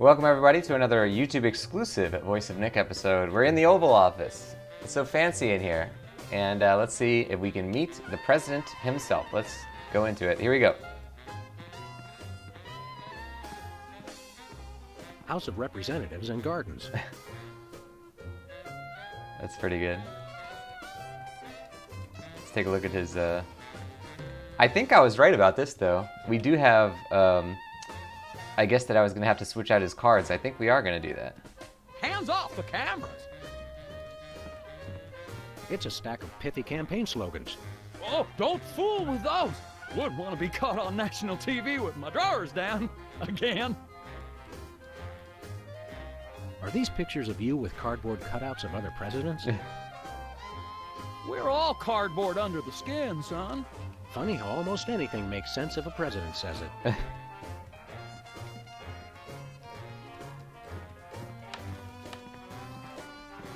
Welcome everybody to another YouTube exclusive Voice of Nick episode. We're in the Oval Office. It's so fancy in here. And let's see if we can meet the president himself. Let's go into it. Here we go. House of Representatives and Gardens. That's pretty good. Let's take a look at his... I think I was right about this though. We do have... I guess that I was going to have to switch out his cards. I think we are going to do that. Hands off the cameras! It's a stack of pithy campaign slogans. Oh, don't fool with those! Wouldn't want to be caught on national TV with my drawers down. Again. Are these pictures of you with cardboard cutouts of other presidents? We're all cardboard under the skin, son. Funny how almost anything makes sense if a president says it.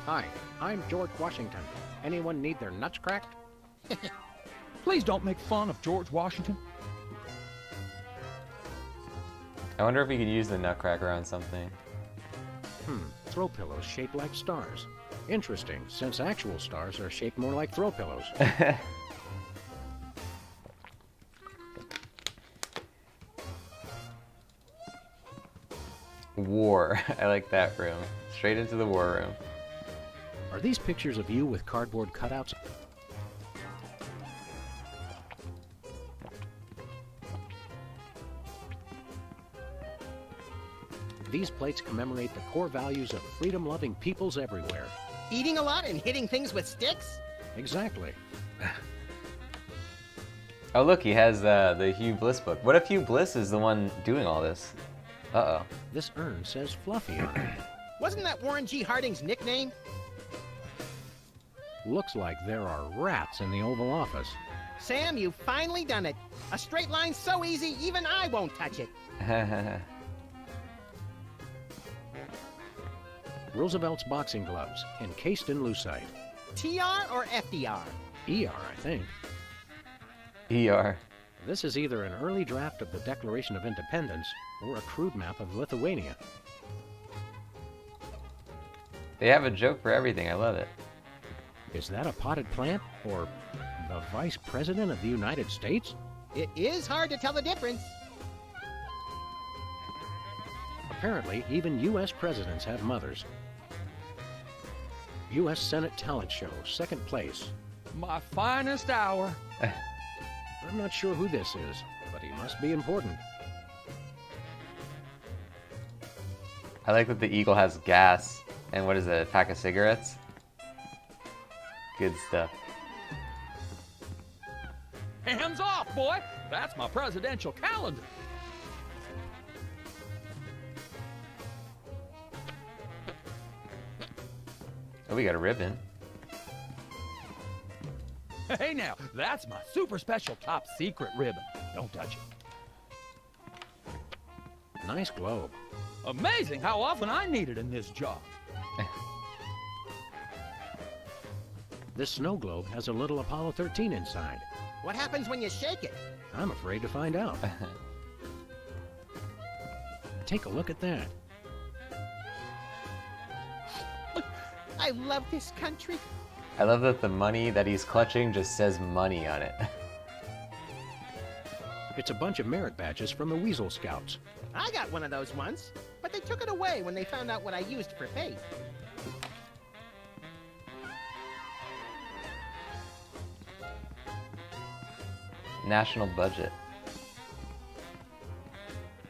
Hi, I'm George Washington. Anyone need their nuts cracked? Please don't make fun of George Washington. I wonder if we could use the Nutcracker on something. Throw pillows shaped like stars. Interesting, since actual stars are shaped more like throw pillows. War. I like that room. Straight into the war room. Are these pictures of you with cardboard cutouts? These plates commemorate the core values of freedom-loving peoples everywhere. Eating a lot and hitting things with sticks? Exactly. Oh look, he has the Hugh Bliss book. What if Hugh Bliss is the one doing all this? Uh-oh. This urn says Fluffy on it. Wasn't that Warren G. Harding's nickname? Looks like there are rats in the Oval Office. Sam, you've finally done it. A straight line so easy, even I won't touch it. Roosevelt's boxing gloves, encased in lucite. TR or FDR? ER, I think. ER. This is either an early draft of the Declaration of Independence or a crude map of Lithuania. They have a joke for everything. I love it. Is that a potted plant or the Vice President of the United States? It is hard to tell the difference. Apparently, even U.S. presidents have mothers. U.S. Senate Talent Show, second place. My finest hour. I'm not sure who this is, but he must be important. I like that the eagle has gas. And what is it, a pack of cigarettes? Good stuff. Hands off, boy! That's my presidential calendar. Oh, we got a ribbon. Hey now, that's my super special top secret ribbon. Don't touch it. Nice globe. Amazing how often I need it in this job. This snow globe has a little Apollo 13 inside. What happens when you shake it? I'm afraid to find out. Take a look at that. I love this country. I love that the money that he's clutching just says money on it. It's a bunch of merit badges from the Weasel Scouts. I got one of those once, but they took it away when they found out what I used for faith. National budget.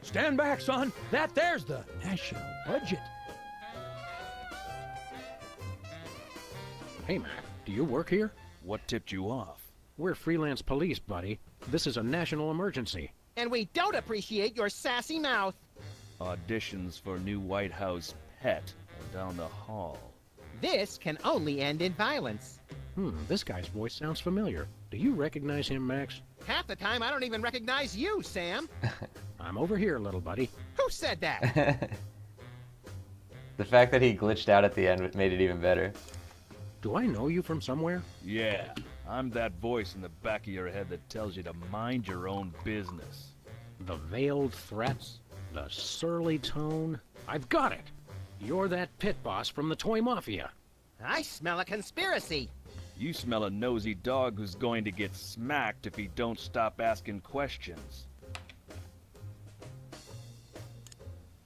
Stand back, son. There's the national budget. Hey, Mac, do you work here? What tipped you off? We're freelance police, buddy. This is a national emergency. And we don't appreciate your sassy mouth. Auditions for new White House pet are down the hall. This can only end in violence. This guy's voice sounds familiar. Do you recognize him, Max? Half the time, I don't even recognize you, Sam. I'm over here, little buddy. Who said that? The fact that he glitched out at the end made it even better. Do I know you from somewhere? Yeah, I'm that voice in the back of your head that tells you to mind your own business. The veiled threats, the surly tone. I've got it. You're that pit boss from the Toy Mafia. I smell a conspiracy. You smell a nosy dog who's going to get smacked if he don't stop asking questions.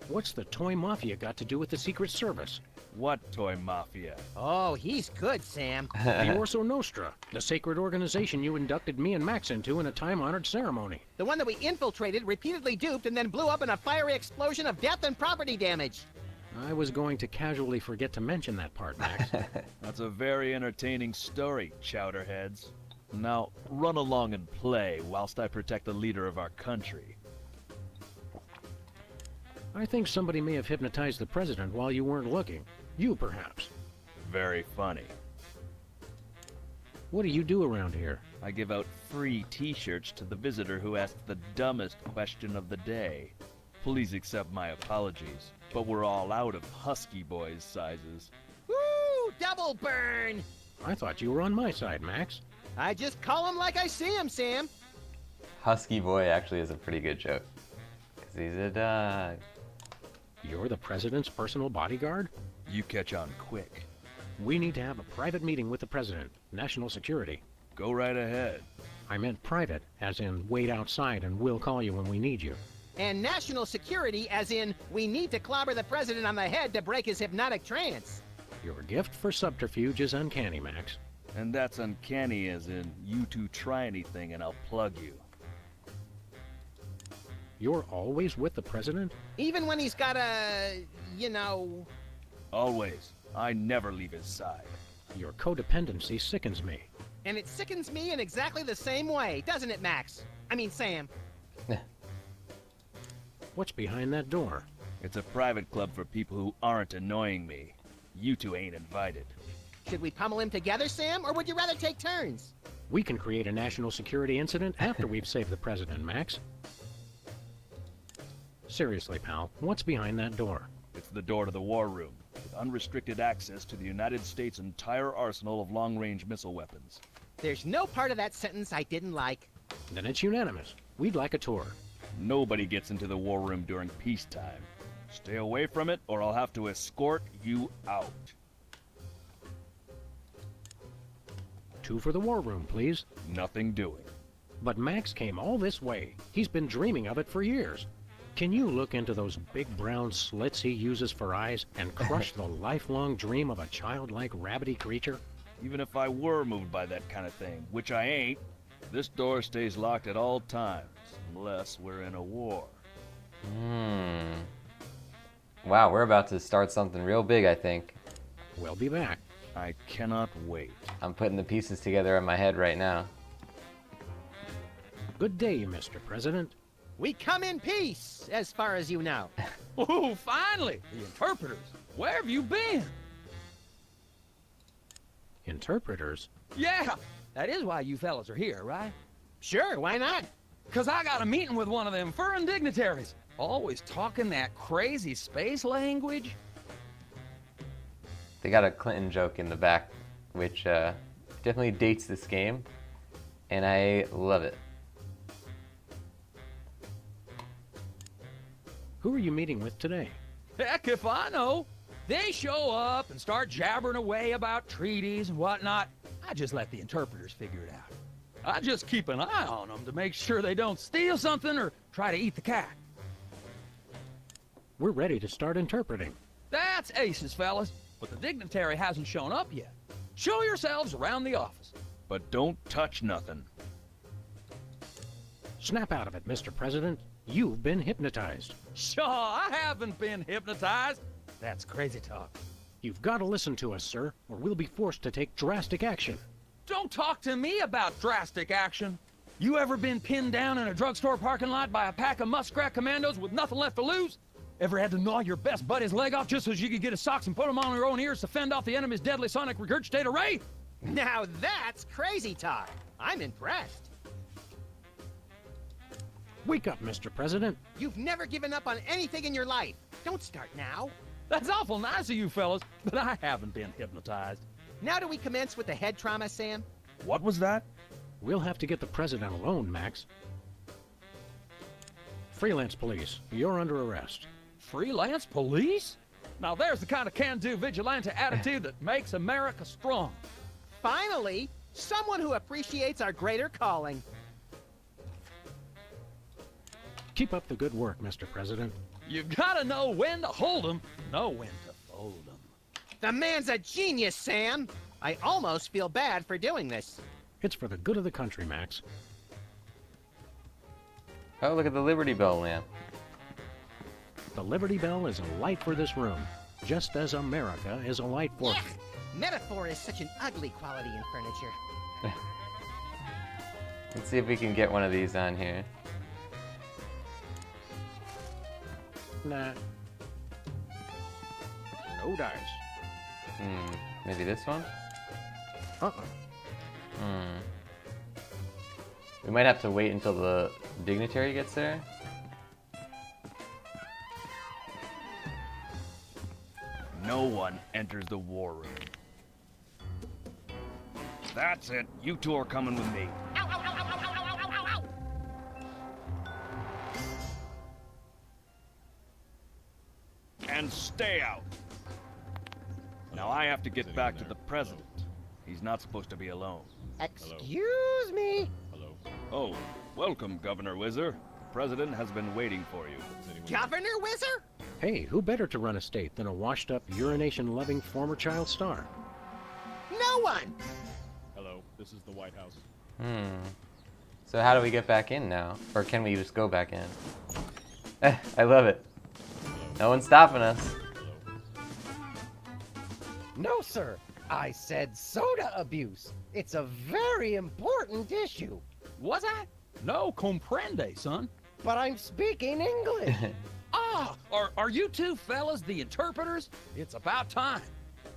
What's the Toy Mafia got to do with the Secret Service? What Toy Mafia? Oh, he's good, Sam. The Orso Nostra, the sacred organization you inducted me and Max into in a time-honored ceremony. The one that we infiltrated, repeatedly duped, and then blew up in a fiery explosion of death and property damage. I was going to casually forget to mention that part, Max. That's a very entertaining story, chowderheads. Now, run along and play whilst I protect the leader of our country. I think somebody may have hypnotized the president while you weren't looking. You, perhaps. Very funny. What do you do around here? I give out free t-shirts to the visitor who asks the dumbest question of the day. Please accept my apologies, but we're all out of Husky Boys sizes. Woo! Double burn! I thought you were on my side, Max. I just call him like I see him, Sam. Husky Boy actually is a pretty good joke. 'Cause he's a dog. You're the president's personal bodyguard? You catch on quick. We need to have a private meeting with the president. National security. Go right ahead. I meant private, as in wait outside and we'll call you when we need you. And national security, as in, we need to clobber the president on the head to break his hypnotic trance. Your gift for subterfuge is uncanny, Max. And that's uncanny as in, you two try anything and I'll plug you. You're always with the president? Even when he's got a, you know... Always. I never leave his side. Your codependency sickens me. And it sickens me in exactly the same way, doesn't it, Max? I mean, Sam. What's behind that door? It's a private club for people who aren't annoying me. You two ain't invited. Should we pummel him together, Sam, or would you rather take turns? We can create a national security incident after we've saved the president, Max. Seriously, pal, what's behind that door? It's the door to the war room, with unrestricted access to the United States' entire arsenal of long-range missile weapons. There's no part of that sentence I didn't like. Then it's unanimous. We'd like a tour. Nobody gets into the war room during peacetime. Stay away from it, or I'll have to escort you out. 2 for the war room, please. Nothing doing. But Max came all this way. He's been dreaming of it for years. Can you look into those big brown slits he uses for eyes and crush the lifelong dream of a childlike rabbity creature? Even if I were moved by that kind of thing, which I ain't, this door stays locked at all times, unless we're in a war. Wow, we're about to start something real big, I think. We'll be back. I cannot wait. I'm putting the pieces together in my head right now. Good day, Mr. President. We come in peace, as far as you know. Oh, finally! The interpreters. Where have you been? Interpreters? Yeah, that is why you fellas are here, right? Sure, why not? 'Cause I got a meeting with one of them foreign dignitaries. Always talking that crazy space language. They got a Clinton joke in the back, which definitely dates this game, and I love it. Who are you meeting with today? Heck if I know. They show up and start jabbering away about treaties and whatnot. I just let the interpreters figure it out. I just keep an eye on them to make sure they don't steal something or try to eat the cat. We're ready to start interpreting. That's aces, fellas. But the dignitary hasn't shown up yet. Show yourselves around the office. But don't touch nothing. Snap out of it, Mr. President. You've been hypnotized. Sure, I haven't been hypnotized. That's crazy talk. You've got to listen to us, sir, or we'll be forced to take drastic action. Don't talk to me about drastic action. You ever been pinned down in a drugstore parking lot by a pack of muskrat commandos with nothing left to lose? Ever had to gnaw your best buddy's leg off just so you could get his socks and put them on your own ears to fend off the enemy's deadly sonic regurgitator ray? Now that's crazy talk. I'm impressed. Wake up, Mr. President. You've never given up on anything in your life. Don't start now. That's awful nice of you fellas, but I haven't been hypnotized. Now do we commence with the head trauma, Sam? What was that? We'll have to get the president alone, Max. Freelance police, you're under arrest. Freelance police? Now there's the kind of can-do vigilante attitude that makes America strong. Finally, someone who appreciates our greater calling. Keep up the good work, Mr. President. You've got to know when to hold 'em, know when to fold 'em. The man's a genius, Sam. I almost feel bad for doing this. It's for the good of the country, Max. Oh, look at the Liberty Bell lamp. The Liberty Bell is a light for this room, just as America is a light for... Yuck! Metaphor is such an ugly quality in furniture. Let's see if we can get one of these on here. Nah. No dice. Maybe this one? We might have to wait until the dignitary gets there. No one enters the war room. That's it. You two are coming with me. Ow, ow, ow, ow, ow, ow, ow, ow, ow. And stay out. Now I have to get back to the president. He's not supposed to be alone. Excuse me. Oh, welcome, Governor Whizzer. The president has been waiting for you. Governor Whizzer? Hey, who better to run a state than a washed-up, urination-loving former child star? No one. Hello, this is the White House. So how do we get back in now? Or can we just go back in? I love it. No one's stopping us. No, sir. I said soda abuse. It's a very important issue. Was I? No comprende, son. But I'm speaking English. Ah, are you two fellas the interpreters? It's about time.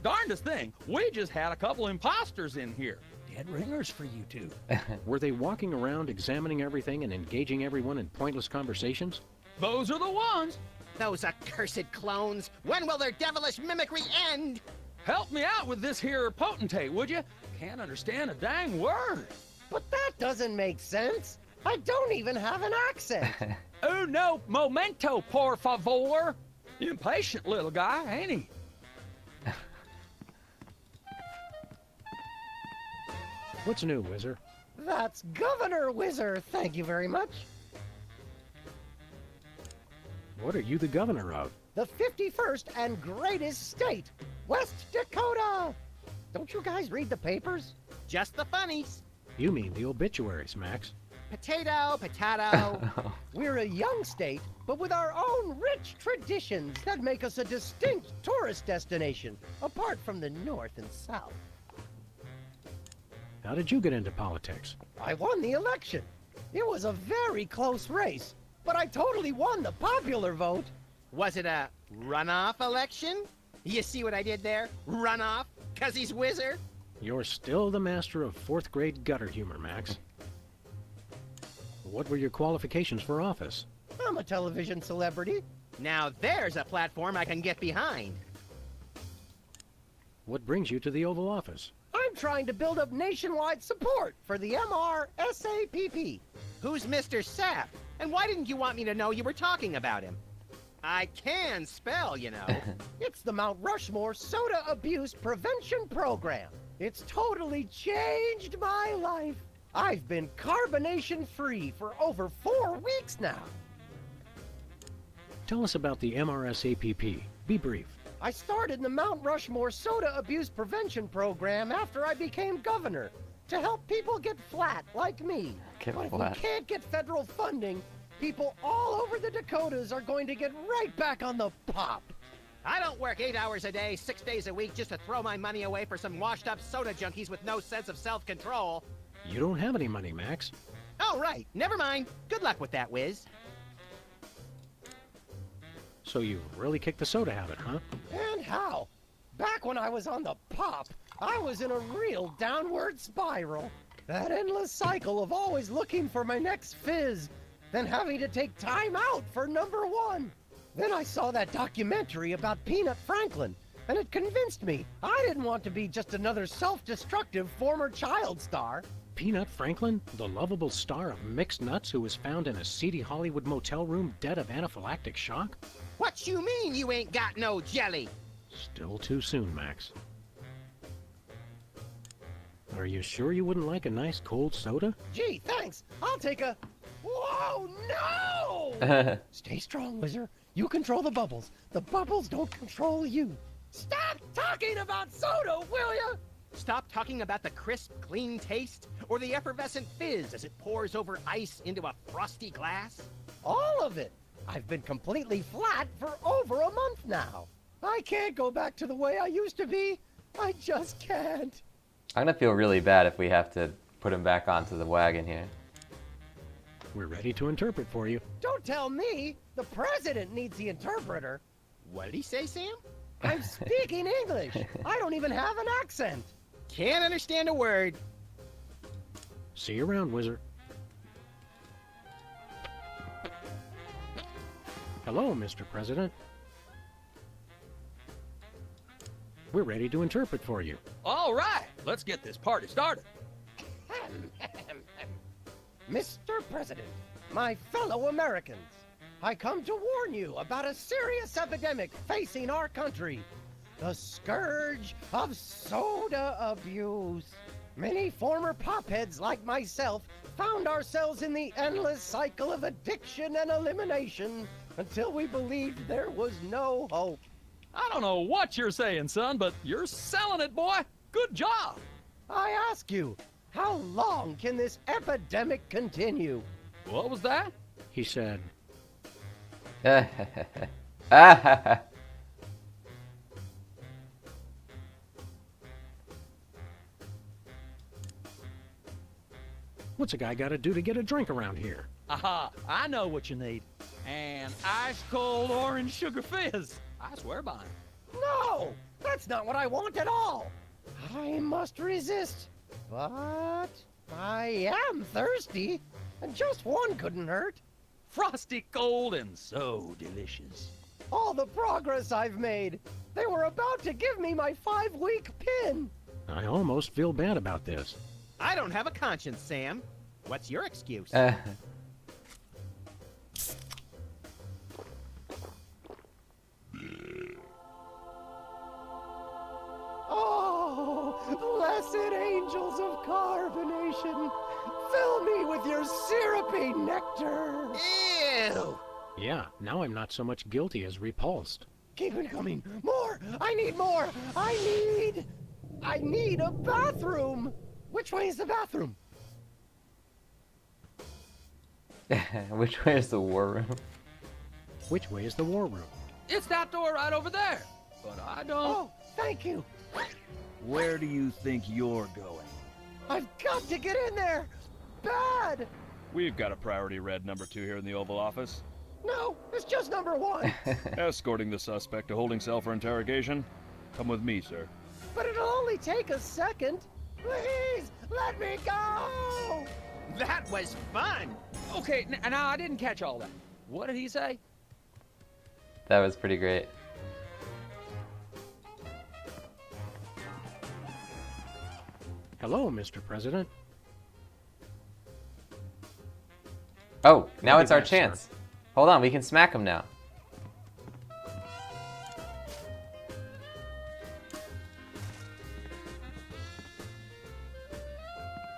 Darndest thing, we just had a couple imposters in here. Dead ringers for you two. Were they walking around examining everything and engaging everyone in pointless conversations? Those are the ones. Those accursed clones. When will their devilish mimicry end? Help me out with this here potentate, would you? Can't understand a dang word. But that doesn't make sense. I don't even have an accent. No momento, por favor. Impatient little guy, ain't he? What's new, Whizzer? That's Governor Whizzer, thank you very much. What are you the governor of? The 51st and greatest state, West Dakota. Don't you guys read the papers? Just the funnies. You mean the obituaries, Max. Potato, potato. We're a young state, but with our own rich traditions that make us a distinct tourist destination, apart from the North and South. How did you get into politics? I won the election. It was a very close race, but I totally won the popular vote. Was it a runoff election? You see what I did there? Runoff? 'Cause he's Whizzer? You're still the master of fourth-grade gutter humor, Max. What were your qualifications for office? I'm a television celebrity. Now there's a platform I can get behind. What brings you to the Oval Office? I'm trying to build up nationwide support for the MRSAPP. Who's Mr. Sapp? And why didn't you want me to know you were talking about him? I can spell, you know. It's the Mount Rushmore Soda Abuse Prevention Program. It's totally changed my life. I've been carbonation-free for over 4 weeks now. Tell us about the MRSAPP. Be brief. I started the Mount Rushmore Soda Abuse Prevention Program after I became governor to help people get flat like me. But if we can't get federal funding, people all over the Dakotas are going to get right back on the pop. I don't work 8 hours a day, 6 days a week just to throw my money away for some washed-up soda junkies with no sense of self-control. You don't have any money, Max. Oh, right. Never mind. Good luck with that, Whiz. So you really kicked the soda habit, huh? And how? Back when I was on the pop, I was in a real downward spiral. That endless cycle of always looking for my next fizz, then having to take time out for number one. Then I saw that documentary about Peanut Franklin, and it convinced me I didn't want to be just another self-destructive former child star. Peanut Franklin, the lovable star of mixed nuts who was found in a seedy Hollywood motel room dead of anaphylactic shock? What you mean you ain't got no jelly? Still too soon, Max. Are you sure you wouldn't like a nice cold soda? Gee, thanks. I'll take a... Whoa, no! Stay strong, Wizard. You control the bubbles. The bubbles don't control you. Stop talking about soda, will you? Stop talking about the crisp, clean taste or the effervescent fizz as it pours over ice into a frosty glass. All of it. I've been completely flat for over a month now. I can't go back to the way I used to be. I just can't. I'm gonna feel really bad if we have to put him back onto the wagon here. We're ready to interpret for you. Don't tell me. The president needs the interpreter. What did he say, Sam? I'm speaking English. I don't even have an accent. Can't understand a word. See you around, Wizard. Hello, Mr. President. We're ready to interpret for you. All right, let's get this party started. Mr. President, my fellow Americans, I come to warn you about a serious epidemic facing our country. The scourge of soda abuse. Many former popheads like myself found ourselves in the endless cycle of addiction and elimination until we believed there was no hope. I don't know what you're saying, son, but you're selling it, boy. Good job. I ask you, how long can this epidemic continue? What was that? He said, what's a guy got to do to get a drink around here? Aha, I know what you need. An ice-cold orange sugar fizz. I swear by it. No, that's not what I want at all. I must resist, but I am thirsty, and just one couldn't hurt. Frosty cold and so delicious. All the progress I've made. They were about to give me my 5-week pin. I almost feel bad about this. I don't have a conscience, Sam. What's your excuse? Oh, blessed angels of carbonation, fill me with your syrupy nectar. Ew! Yeah, now I'm not so much guilty as repulsed. Keep it coming. More! I need more! I need a bathroom! Which way is the bathroom? Which way is the war room? Which way is the war room? It's that door right over there. But I don't... Oh, thank you. Where do you think you're going? I've got to get in there! Bad! We've got a priority red number 2 here in the Oval Office. No, it's just number 1. Escorting the suspect to holding cell for interrogation. Come with me, sir. But it'll only take a second. Please, let me go! That was fun! Okay, now I didn't catch all that. What did he say? That was pretty great. Hello, Mr. President. Oh, now Ready it's our back, sir. chance. Hold on, we can smack him now.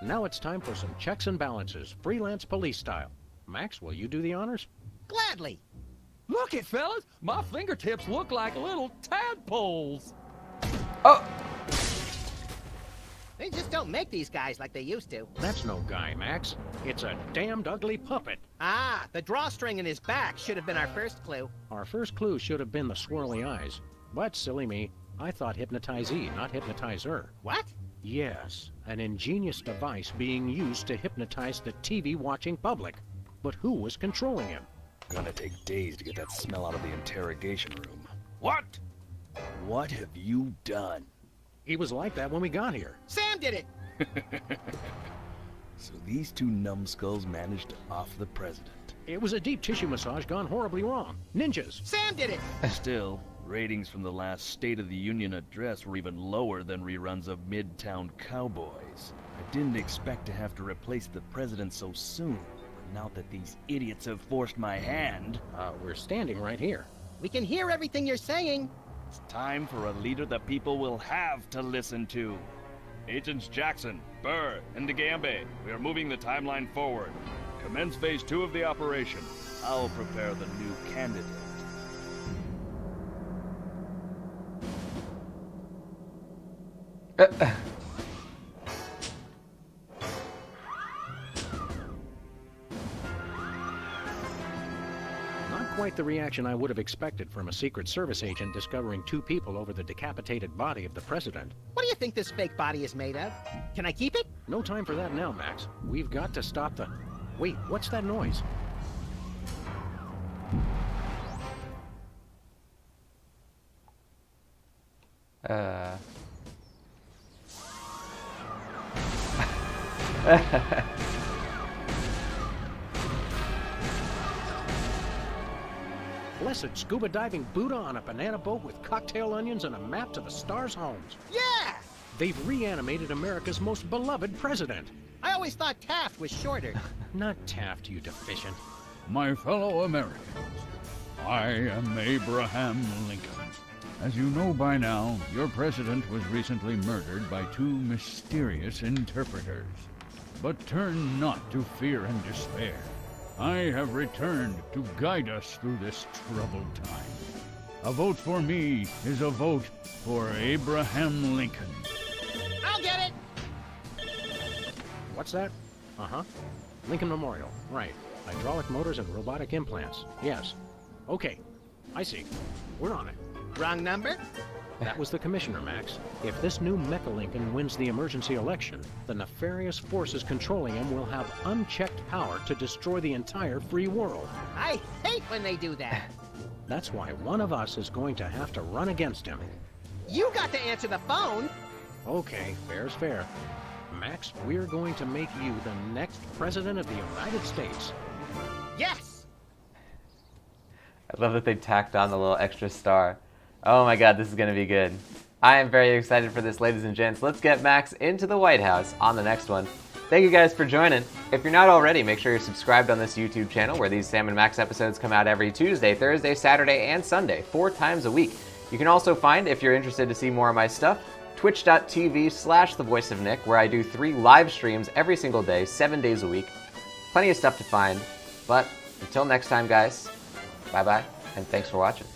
Now it's time for some checks and balances, freelance police style. Max, will you do the honors? Gladly. Look it, fellas. My fingertips look like little tadpoles. Oh! They just don't make these guys like they used to. That's no guy, Max. It's a damned ugly puppet. Ah, the drawstring in his back should have been our first clue. Our first clue should have been the swirly eyes. But silly me, I thought hypnotizee, not hypnotizer. What? Yes, an ingenious device being used to hypnotize the TV-watching public. But who was controlling him? Gonna take days to get that smell out of the interrogation room. What? What have you done? He was like that when we got here. Sam did it! So these two numbskulls managed to off the president. It was a deep tissue massage gone horribly wrong. Ninjas! Sam did it! Still, ratings from the last State of the Union address were even lower than reruns of Midtown Cowboys. I didn't expect to have to replace the president so soon, but now that these idiots have forced my hand, We're standing right here. We can hear everything you're saying. it's time for a leader the people will have to listen to. Agents Jackson, Burr, and DeGambe, we are moving the timeline forward. Commence phase 2 of the operation. I'll prepare the new candidate. Not quite the reaction I would have expected from a Secret Service agent discovering 2 people over the decapitated body of the president. What do you think this fake body is made of? Can I keep it? No time for that now, Max. We've got to stop the... Wait, what's that noise? Blessed scuba diving Buddha on a banana boat with cocktail onions and a map to the stars' homes. Yeah! They've reanimated America's most beloved president. I always thought Taft was shorter. Not Taft, you deficient. My fellow Americans, I am Abraham Lincoln. As you know by now, your president was recently murdered by 2 mysterious interpreters. But turn not to fear and despair. I have returned to guide us through this troubled time. A vote for me is a vote for Abraham Lincoln. I'll get it! What's that? Uh-huh. Lincoln Memorial. Right. Hydraulic motors and robotic implants. Yes. Okay. I see. We're on it. Wrong number? That was the commissioner, Max. If this new Mecha Lincoln wins the emergency election, the nefarious forces controlling him will have unchecked power to destroy the entire free world. I hate when they do that. That's why one of us is going to have to run against him. You got to answer the phone. Okay, fair's fair. Max, we're going to make you the next president of the United States. Yes! I love that they tacked on the little extra star. Oh my god, this is going to be good. I am very excited for this, ladies and gents. Let's get Max into the White House on the next one. Thank you guys for joining. If you're not already, make sure you're subscribed on this YouTube channel where these Sam and Max episodes come out every Tuesday, Thursday, Saturday, and Sunday, 4 times a week. You can also find, if you're interested to see more of my stuff, twitch.tv/thevoiceofnick, where I do 3 live streams every single day, 7 days a week. Plenty of stuff to find. But until next time, guys, bye-bye, and thanks for watching.